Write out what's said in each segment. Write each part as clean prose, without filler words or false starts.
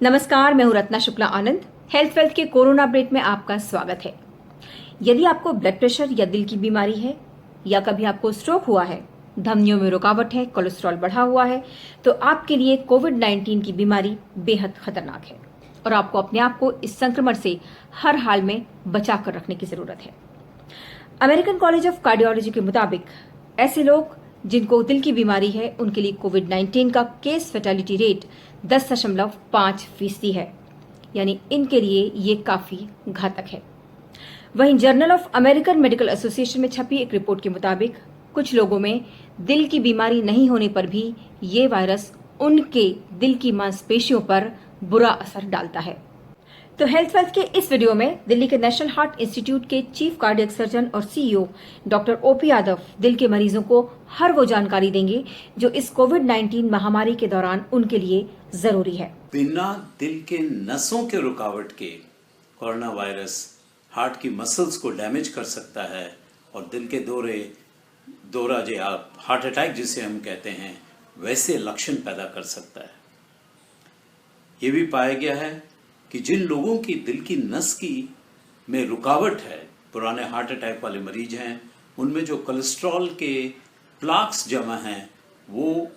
नमस्कार, मैं हूं रत्ना शुक्ला आनंद। हेल्थ वेल्थ के कोरोना अपडेट में आपका स्वागत है। यदि आपको ब्लड प्रेशर या दिल की बीमारी है या कभी आपको स्ट्रोक हुआ है, धमनियों में रुकावट है, कोलेस्ट्रॉल बढ़ा हुआ है, तो आपके लिए कोविड-19 की बीमारी बेहद खतरनाक है और आपको अपने आप को इस संक्रमण से हर हाल में बचा कर रखने की जरूरत है। अमेरिकन कॉलेज ऑफ कार्डियोलॉजी के मुताबिक ऐसे लोग जिनको दिल की बीमारी है, उनके लिए कोविड-19 का केस फैटेलिटी रेट 10.5% है, यानी इनके लिए ये काफी घातक है। वहीं journal of American medical association में छपी एक रिपोर्ट के मुताबिक कुछ लोगों में दिल की बीमारी नहीं होने पर भी ये वायरस उनके दिल की मांसपेशियों पर बुरा असर डालता है। तो हेल्थ वेल्थ के इस वीडियो में दिल्ली के नेशनल हार्ट इंस्टीट्यूट के चीफ कार्डियक सर्जन और सीईओ डॉक्टर ओपी यादव दिल के मरीजों को हर वो जानकारी देंगे जो इस कोविड-19 महामारी के दौरान उनके लिए जरूरी है। बिना दिल के नसों के रुकावट के कोरोना वायरस हार्ट की मसल्स को डैमेज कर सकता है और दिल के दौरा जो आप हार्ट अटैक जिसे हम कहते हैं वैसे लक्षण पैदा कर सकता है। ये भी पाया गया है कि जिन लोगों की दिल की नस की में रुकावट है, पुराने हार्ट अटैक वाले मरीज हैं, उनमें जो कोलेस्ट्रॉल के प्लाक्स जमा हैं वो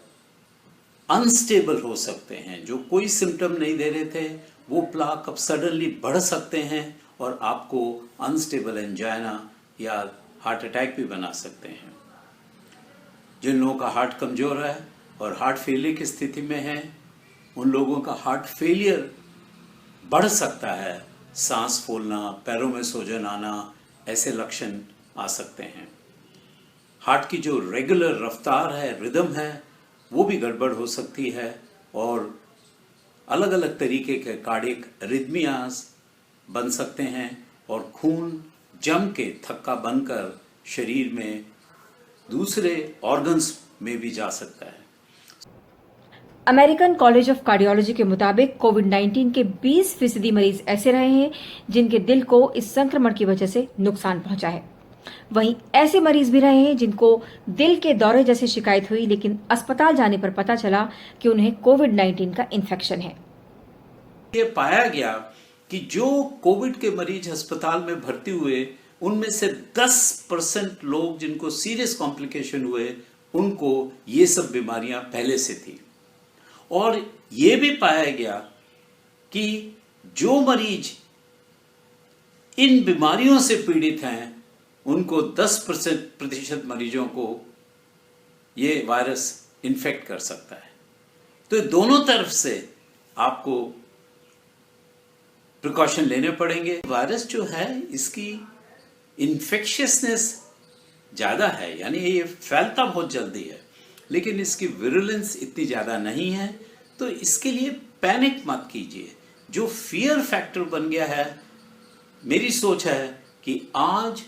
अनस्टेबल हो सकते हैं। जो कोई सिम्टम नहीं दे रहे थे वो प्लाक अब सडनली बढ़ सकते हैं और आपको अनस्टेबल एंजाइना या हार्ट अटैक भी बना सकते हैं। जिन लोगों का हार्ट कमजोर है और हार्ट फेलियर की स्थिति में है, उन लोगों का हार्ट फेलियर बढ़ सकता है। सांस फूलना, पैरों में सूजन आना, ऐसे लक्षण आ सकते हैं। हार्ट की जो रेगुलर रफ्तार है, रिदम है, वो भी गड़बड़ हो सकती है और अलग अलग तरीके के कार्डियक अरिथमियाज बन सकते हैं और खून जम के थक्का बनकर शरीर में दूसरे ऑर्गन्स में भी जा सकता है। अमेरिकन कॉलेज ऑफ कार्डियोलॉजी के मुताबिक कोविड-19 के 20% मरीज ऐसे रहे हैं जिनके दिल को इस संक्रमण की वजह से नुकसान पहुंचा है। वहीं ऐसे मरीज भी रहे हैं जिनको दिल के दौरे जैसी शिकायत हुई, लेकिन अस्पताल जाने पर पता चला कि उन्हें कोविड-19 का इन्फेक्शन है। ये पाया गया कि जो कोविड के मरीज अस्पताल में भर्ती हुए, उनमें से 10% लोग जिनको सीरियस कॉम्प्लिकेशन हुए, उनको ये सब बीमारियां पहले से थी। और ये भी पाया गया कि जो मरीज इन बीमारियों से पीड़ित हैं, उनको 10% मरीजों को ये वायरस इन्फेक्ट कर सकता है। तो दोनों तरफ से आपको प्रिकॉशन लेने पड़ेंगे। वायरस जो है, इसकी इन्फेक्शियसनेस ज़्यादा है, यानी ये फैलता बहुत जल्दी है, लेकिन इसकी विरुलेंस इतनी ज़्यादा नहीं है। तो इसके लिए पैनिक मत कीजिए। जो फियर फैक्टर बन गया है, मेरी सोच है कि आज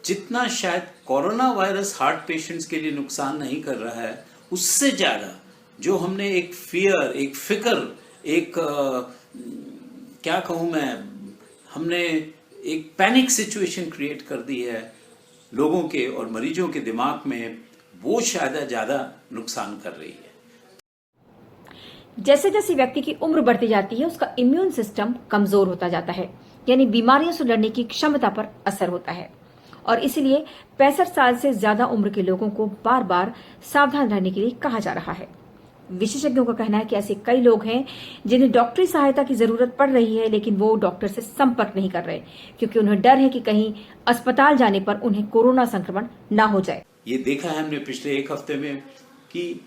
जितना शायद कोरोना वायरस हार्ट पेशेंट्स के लिए नुकसान नहीं कर रहा है, उससे ज़्यादा जो हमने एक फियर, एक फिक्र, एक क्या कहूँ मैं, हमने एक पैनिक सिचुएशन क्रिएट कर दी है लोगों के और मरीजों के दिमाग में, वो शायद ज़्यादा नुकसान कर रही है। जैसे जैसे व्यक्ति की उम्र बढ़ती जाती है, उसका इम्यून सिस्टम कमजोर होता जाता है, यानी बीमारियों से लड़ने की क्षमता पर असर होता है और इसीलिए 65 साल से ज्यादा उम्र के लोगों को बार बार सावधान रहने के लिए कहा जा रहा है। विशेषज्ञों का कहना है कि ऐसे कई लोग हैं जिन्हें डॉक्टरी सहायता की जरूरत पड़ रही है, लेकिन वो डॉक्टर से संपर्क नहीं कर रहे क्योंकि उन्हें डर है कि कहीं अस्पताल जाने पर उन्हें कोरोना संक्रमण न हो जाए। ये देखा है हमने पिछले एक हफ्ते में कि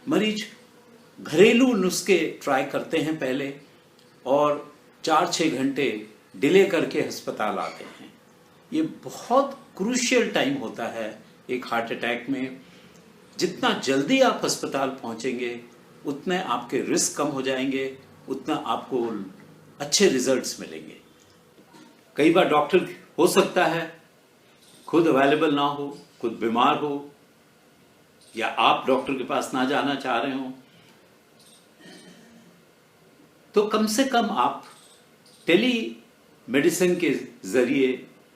मरीज घरेलू नुस्खे ट्राई करते हैं पहले और 4-6 घंटे डिले करके अस्पताल आते हैं। ये बहुत क्रूशियल टाइम होता है एक हार्ट अटैक में। जितना जल्दी आप अस्पताल पहुंचेंगे, उतने आपके रिस्क कम हो जाएंगे, उतना आपको अच्छे रिजल्ट्स मिलेंगे। कई बार डॉक्टर हो सकता है खुद अवेलेबल ना हो, खुद बीमार हो, या आप डॉक्टर के पास ना जाना चाह रहे हो, तो कम से कम आप टेली मेडिसिन के जरिए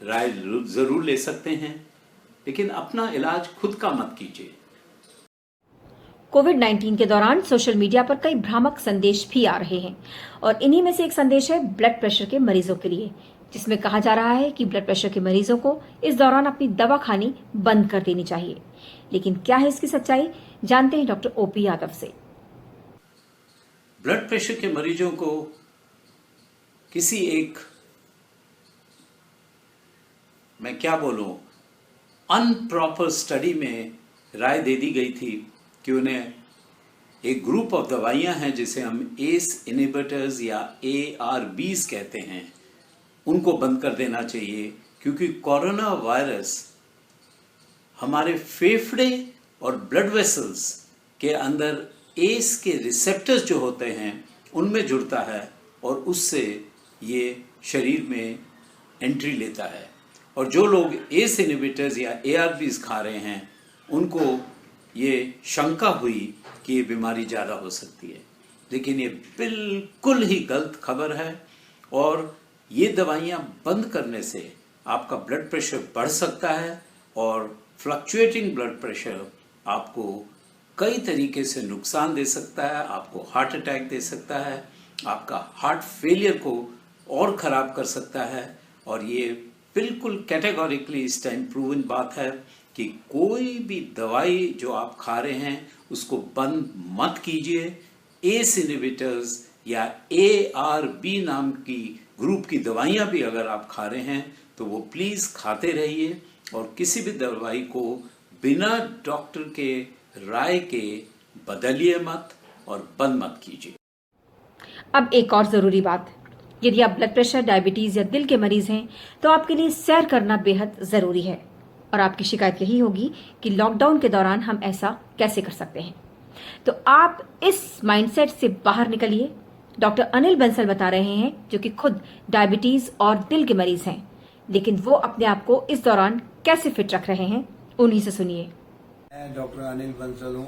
राय जरूर ले सकते हैं, लेकिन अपना इलाज खुद का मत कीजिए। कोविड-19 के दौरान सोशल मीडिया पर कई भ्रामक संदेश भी आ रहे हैं और इन्हीं में से एक संदेश है ब्लड प्रेशर के मरीजों के लिए, जिसमें कहा जा रहा है कि ब्लड प्रेशर के मरीजों को इस दौरान अपनी दवा खानी बंद कर देनी चाहिए। लेकिन क्या है इसकी सच्चाई, जानते हैं डॉक्टर ओपी यादव से। ब्लड प्रेशर के मरीजों को किसी एक, मैं क्या बोलूं, अनप्रॉपर स्टडी में राय दे दी गई थी कि उन्हें एक ग्रुप ऑफ दवाइयां हैं जिसे हम एस इनहिबिटर्स या ARBs कहते हैं, उनको बंद कर देना चाहिए, क्योंकि कोरोना वायरस हमारे फेफड़े और ब्लड वेसल्स के अंदर एस के रिसेप्टर्स जो होते हैं उनमें जुड़ता है और उससे ये शरीर में एंट्री लेता है। और जो लोग एस इनहिबिटर्स या ARBs खा रहे हैं उनको ये शंका हुई कि ये बीमारी ज़्यादा हो सकती है, लेकिन ये बिल्कुल ही गलत खबर है। और ये दवाइयाँ बंद करने से आपका ब्लड प्रेशर बढ़ सकता है और फ्लक्चुएटिंग ब्लड प्रेशर आपको कई तरीके से नुकसान दे सकता है, आपको हार्ट अटैक दे सकता है, आपका हार्ट फेलियर को और ख़राब कर सकता है। और ये बिल्कुल कैटेगोरिकली इस टाइम प्रूवन बात है कि कोई भी दवाई जो आप खा रहे हैं उसको बंद मत कीजिए। एस इनहिबिटर्स या ARB नाम की ग्रुप की दवाइयाँ भी अगर आप खा रहे हैं तो वो प्लीज़ खाते रहिए और किसी भी दवाई को बिना डॉक्टर के राय के बदलिए मत और बंद मत कीजिए। अब एक और जरूरी बात, यदि आप ब्लड प्रेशर, डायबिटीज या दिल के मरीज हैं तो आपके लिए सैर करना बेहद जरूरी है। और आपकी शिकायत यही होगी कि लॉकडाउन के दौरान हम ऐसा कैसे कर सकते हैं, तो आप इस माइंडसेट से बाहर निकलिए। डॉक्टर अनिल बंसल बता रहे हैं, जो कि खुद डायबिटीज और दिल के मरीज हैं, लेकिन वो अपने आप को इस दौरान कैसे फिट रख रहे हैं, उन्हीं से सुनिए। मैं डॉक्टर अनिल बंसल हूँ,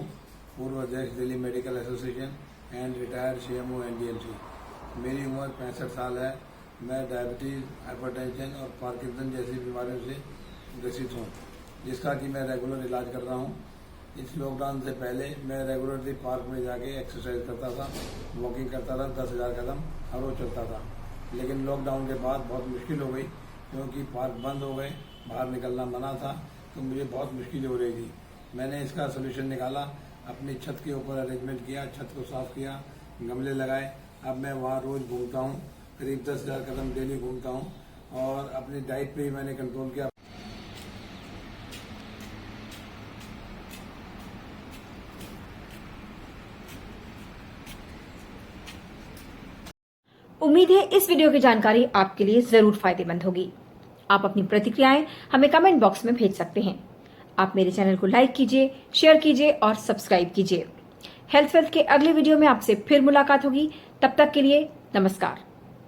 पूर्व अध्यक्ष Delhi medical association and retired CMO NDMC। मेरी उम्र 65 साल है। मैं डायबिटीज़, हाइपरटेंशन और पार्किंसन जैसी बीमारियों से ग्रसित हूँ, जिसका कि मैं रेगुलर इलाज कर रहा हूँ। इस लॉकडाउन से पहले मैं रेगुलरली पार्क में जाके एक्सरसाइज करता था, वॉकिंग करता था, 10,000 कदम हर रोज चलता था। लेकिन लॉकडाउन के बाद बहुत मुश्किल हो गई, क्योंकि पार्क बंद हो गए, बाहर निकलना मना था, तो मुझे बहुत मुश्किल हो रही थी। मैंने इसका सोल्यूशन निकाला, अपनी छत के ऊपर अरेंजमेंट किया, छत को साफ किया, गमले लगाए। अब मैं वहाँ रोज घूमता हूँ, करीब 10,000 कदम डेली घूमता हूँ और अपनी डाइट पे ही मैंने कंट्रोल किया। उम्मीद है इस वीडियो की जानकारी आपके लिए जरूर फायदेमंद होगी। आप अपनी प्रतिक्रियाएं हमें कमेंट बॉक्स में भेज सकते हैं। आप मेरे चैनल को लाइक कीजिए, शेयर कीजिए और सब्सक्राइब कीजिए। हेल्थ वेल्थ के अगले वीडियो में आपसे फिर मुलाकात होगी। तब तक के लिए नमस्कार।